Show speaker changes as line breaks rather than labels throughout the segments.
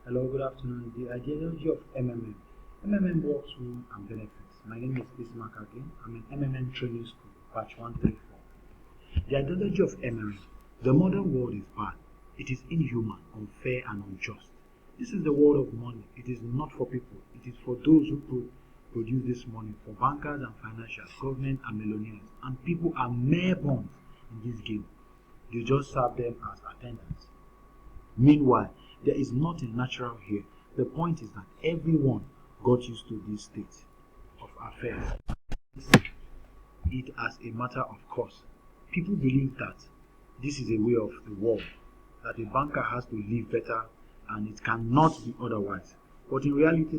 Hello, good afternoon. The ideology of MMM. MMM works, rule, and benefits. My name is Bismarck again. I'm in MMM Training School, batch 134. The ideology of MMM. The modern world is bad. It is inhuman, unfair, and unjust. This is the world of money. It is not for people. It is for those who produce this money, for bankers and financials, government and millionaires. And people are mere pawns in this game. They just serve them as attendants. Meanwhile, there is nothing natural here. The point is that everyone got used to this state of affairs. It as a matter of course. People believe that this is a way of the world, that a banker has to live better and it cannot be otherwise. But in reality,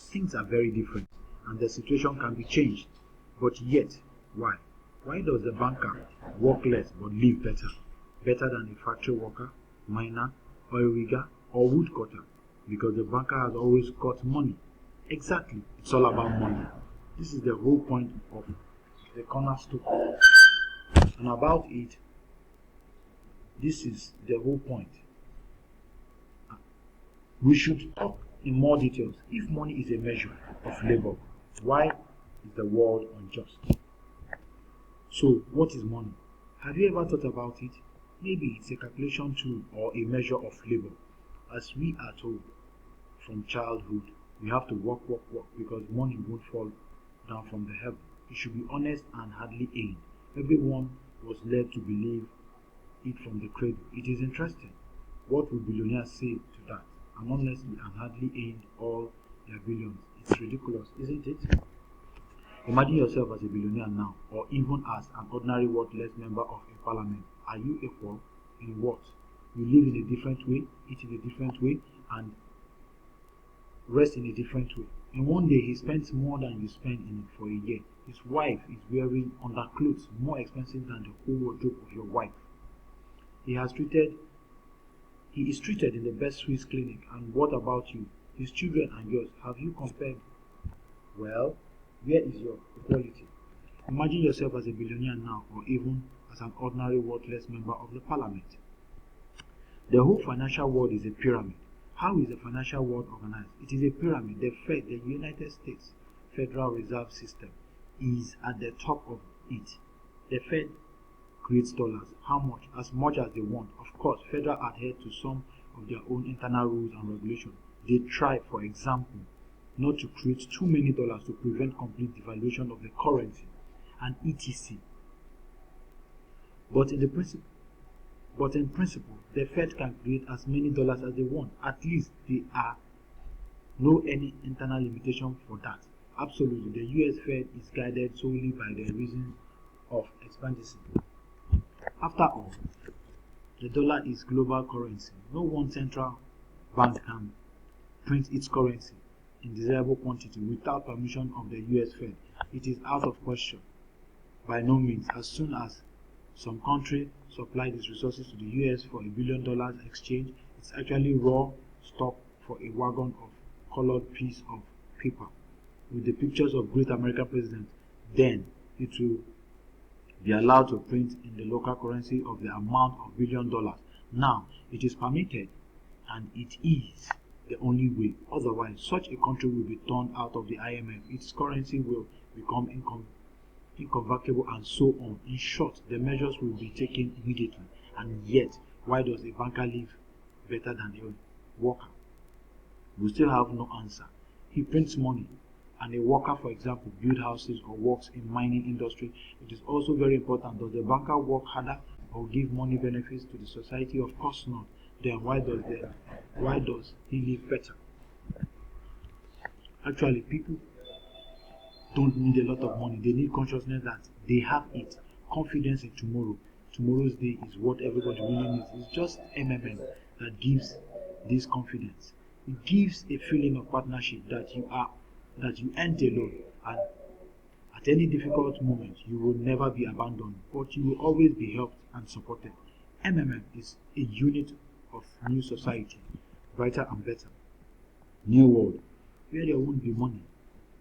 things are very different and the situation can be changed. But yet, why? Why does the banker work less but live better? Better than a factory worker, miner, oil rigger, or woodcutter? Because the banker has always got money. Exactly, it's all about money. This is the whole point of the cornerstone. And about it, this is the whole point. We should talk in more details. If money is a measure of labor, why is the world unjust? So, what is money? Have you ever thought about it? Maybe it's a calculation tool or a measure of labor. As we are told from childhood, we have to work because money won't fall down from the heaven. It should be honest and hardly earned. Everyone was led to believe it from the cradle. It is interesting. What would billionaires say to that? And honestly and hardly earned all their billions. It's ridiculous, isn't it? Imagine yourself as a billionaire now, or even as an ordinary worthless member of a parliament. Are you equal in what? You live in a different way, eat in a different way, and rest in a different way. In one day, he spends more than you spend in it for a year. His wife is wearing underclothes more expensive than the whole wardrobe of your wife. He is treated in the best Swiss clinic. And what about you? His children and yours, have you compared? Well, where is your equality? Imagine yourself as a billionaire now, or even as an ordinary worthless member of the parliament. The whole financial world is a pyramid. How is the financial world organized? It is a pyramid. The Fed, the United States Federal Reserve System, is at the top of it. The Fed creates dollars. How much? As much as they want. Of course, Federal adhere to some of their own internal rules and regulations. They try, for example, not to create too many dollars to prevent complete devaluation of the currency and etc. But in principle, the Fed can create as many dollars as they want. At least there are no any internal limitation for that. Absolutely, the US Fed is guided solely by the reason of expansion. After all, the dollar is global currency. No one central bank can print its currency in desirable quantity without permission of the US Fed. It is out of question. By no means. As soon as some country supplied its resources to the US for $1 billion exchange, it's actually raw stock for a wagon of colored piece of paper with the pictures of great American presidents. Then it will be allowed to print in the local currency of the amount of $1 billion. Now, it is permitted, and it is the only way. Otherwise, such a country will be turned out of the IMF. Its currency will become inconvertible and so on. In short, the measures will be taken immediately. And yet, why does a banker live better than a worker? We still have no answer. He prints money, and a worker, for example, builds houses or works in mining industry. It is also very important. Does the banker work harder or give money benefits to the society? Of course not. Then why does he live better? Actually, people don't need a lot of money. They need consciousness that they have it. Confidence in tomorrow. Tomorrow's day is what everybody really needs. It's just MMM that gives this confidence. It gives a feeling of partnership that you aren't alone, and at any difficult moment you will never be abandoned, but you will always be helped and supported. MMM is a unit of new society, brighter and better. New world, where there won't be money,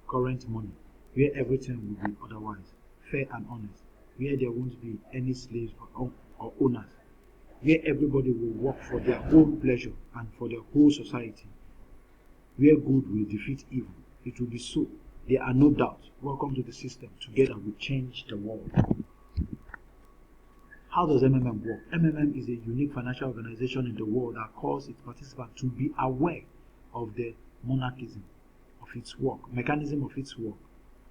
current money, where everything will be otherwise, fair and honest, where there won't be any slaves or owners, where everybody will work for their own pleasure and for the whole society, where good will defeat evil. It will be so. There are no doubts. Welcome to the system. Together we change the world. How does MMM work? MMM is a unique financial organization in the world that calls its participants to be aware of the mechanism of its work,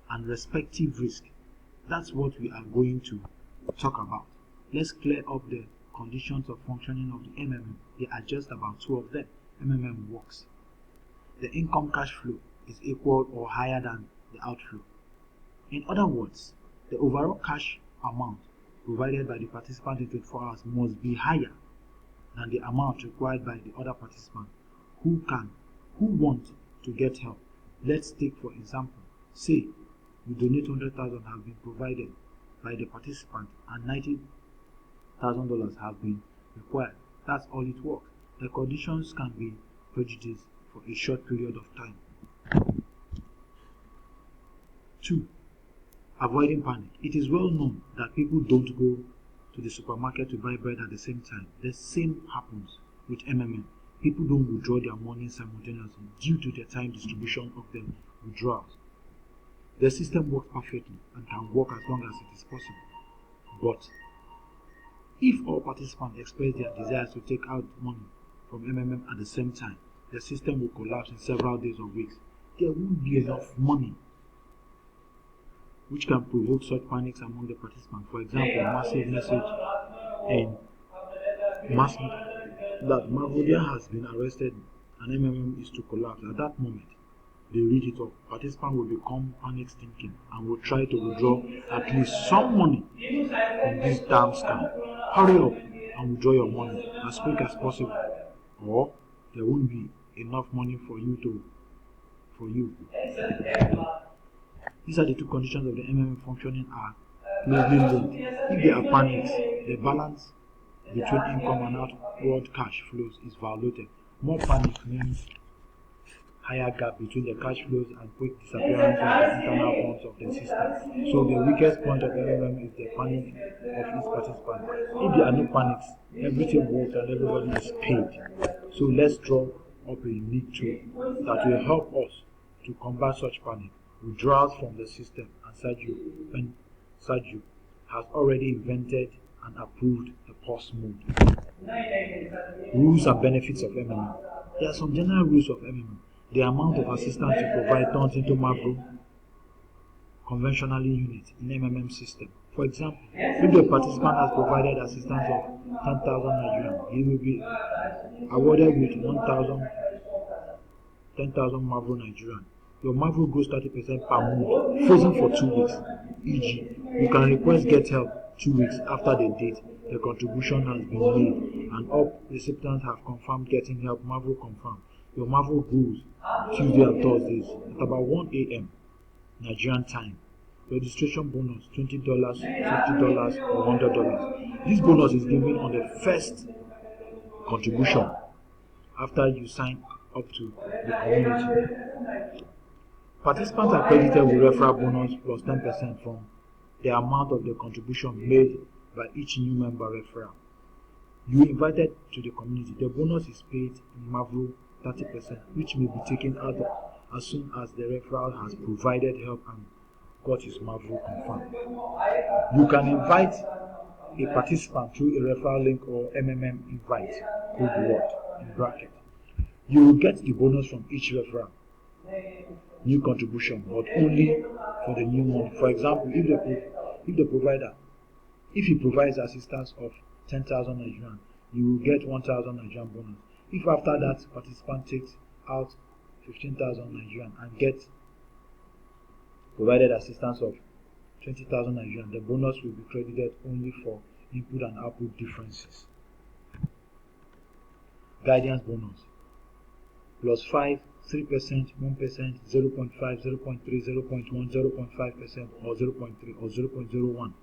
and respective risk. That's what we are going to talk about. Let's clear up the conditions of functioning of the MMM. There are just about 2 of them. MMM works. The income cash flow is equal or higher than the outflow. In other words, the overall cash amount provided by the participant in 24 hours must be higher than the amount required by the other participant who want to get help. Let's take for example, say you donate 100,000 have been provided by the participant and $90,000 have been required. That's all it works. The conditions can be prejudiced for a short period of time. 2. Avoiding panic. It is well known that people don't go to the supermarket to buy bread at the same time. The same happens with MMM. People don't withdraw their money simultaneously due to the time distribution of the withdrawals. The system works perfectly and can work as long as it is possible. But if all participants express their desires to take out money from MMM at the same time, the system will collapse in several days or weeks. There won't be enough money, which can provoke such panics among the participants. For example, massive message that Mavodia has been arrested and MMM is to collapse. At that moment, they read it up. Participants will become panic thinking and will try to withdraw at least some money from this damn scam. Hurry up and withdraw your money as quick as possible, or there won't be enough money for you. These are the 2 conditions of the MMM functioning are closely linked. If there are panics, the balance between income and outward cash flows is violated. More panic means higher gap between the cash flows and quick disappearance of the internal funds of the system. So the weakest point of MMM is the panic of its participants. If there are no panics, everything works and everybody is paid. So let's draw up a unique tool that will help us to combat such panic. Withdrawals from the system, and Sergio has already invented and approved the pause mode. Rules and benefits of MMM. There are some general rules of MMM. The amount of assistance you provide turns into Mavro conventionally unit in MMM system. For example, if the participant has provided assistance of 10,000 Nigerian, he will be awarded with 10,000 Mavro Nigerian. Your Mavro grows 30% per month, frozen for 2 weeks. E.g., you can request get help 2 weeks after the date the contribution has been made and all recipients have confirmed getting help. Mavro confirmed. Your Mavro grows Tuesday and Thursdays at about 1 a.m. Nigerian time. Registration bonus $20, $50, or $100. This bonus is given on the first contribution after you sign up to the community. Participants are credited with referral bonus plus 10% from the amount of the contribution made by each new member referral. You are invited to the community. The bonus is paid in Mavro 30%, which may be taken out as soon as the referral has provided help and got his Mavro confirmed. You can invite a participant through a referral link or MMM invite code word in bracket. You will get the bonus from each referral new contribution, but only for the new money. For example, if he provides assistance of 10,000 Nigerian, you will get 1,000 Nigerian bonus. If after that participant takes out 15,000 Nigerian and gets provided assistance of 20,000 Nigerian, the bonus will be credited only for input and output differences. Guidance bonus plus 5, 3%, 1%, 0.5, 0.3, 0.1, 0.5%, or 0.3 or 0.01.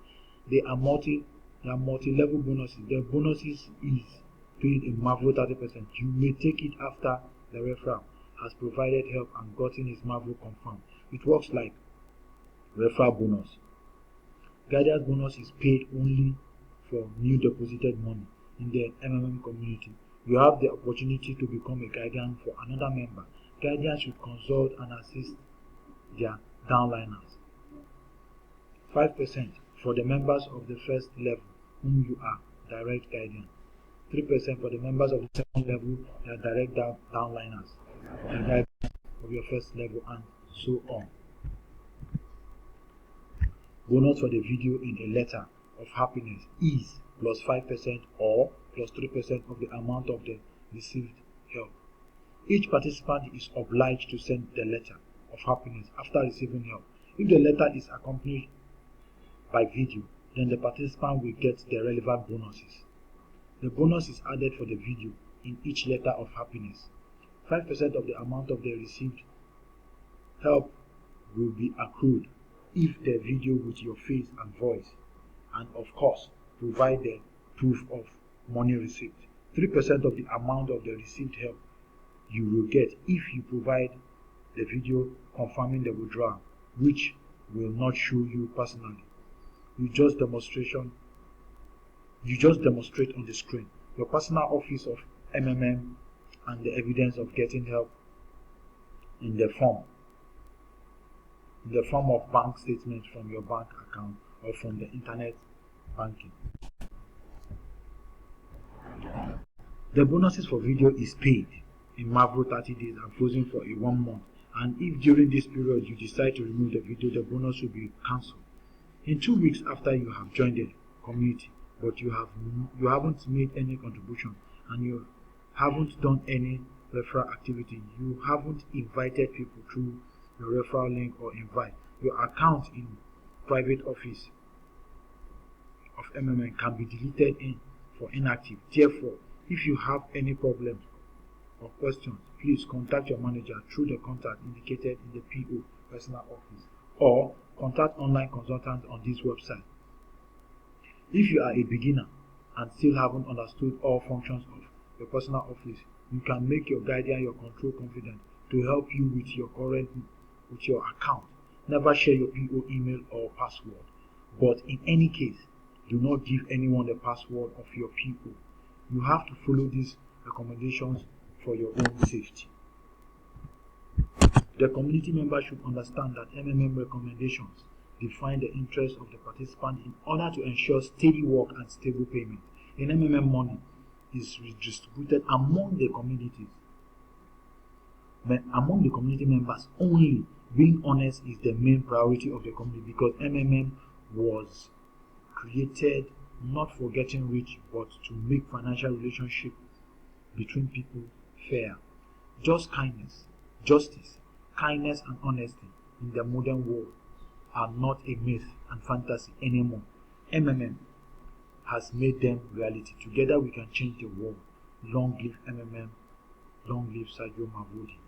They are multi-level bonuses. The bonuses is paid in Mavro 30%. You may take it after the referral has provided help and gotten his Mavro confirmed. It works like referral bonus. Guidance bonus is paid only for new deposited money. in the MMM community, you have the opportunity to become a guardian for another member. Guardians should consult and assist their downliners. 5% for the members of the first level whom you are direct guardian. 3% for the members of the second level that are direct downliners of the guardian of your first level, and so on. Bonus for the video in a letter of happiness is plus 5% or plus 3% of the amount of the received help. Each participant is obliged to send the letter of happiness after receiving help. If the letter is accompanied by video, then the participant will get the relevant bonuses. The bonus is added for the video in each letter of happiness. 5% of the amount of the received help will be accrued if the video with your face and voice, and of course provide the proof of money received. 3% of the amount of the received help you will get if you provide the video confirming the withdrawal, which will not show you personally. You just demonstrate on the screen your personal office of MMM and the evidence of getting help in the form of bank statements from your bank account or from the internet banking. The bonuses for video is paid in Mavro 30 days and frozen for a 1 month, and if during this period you decide to remove the video, the bonus will be cancelled. In 2 weeks after you have joined the community, but you haven't made any contribution and you haven't done any referral activity, you haven't invited people through your referral link or invite, your account in private office of MMM can be deleted for inactive. Therefore, if you have any problems or questions, please contact your manager through the contact indicated in the PO personal office, or contact online consultants on this website. If you are a beginner and still haven't understood all functions of your personal office, you can make your guardian your control confidant to help you with your account. Never share your PO email or password, but in any case, do not give anyone the password of your PO. You have to follow these recommendations for your own safety. The community members should understand that MMM recommendations define the interests of the participant in order to ensure steady work and stable payment. In MMM, money is redistributed among the community members only. Being honest is the main priority of the community, because MMM was created not for getting rich, but to make financial relationship between people fair. Justice, kindness and honesty in the modern world are not a myth and fantasy anymore. MMM has made them reality. Together we can change the world. Long live MMM. Long live Sergio Mavodi.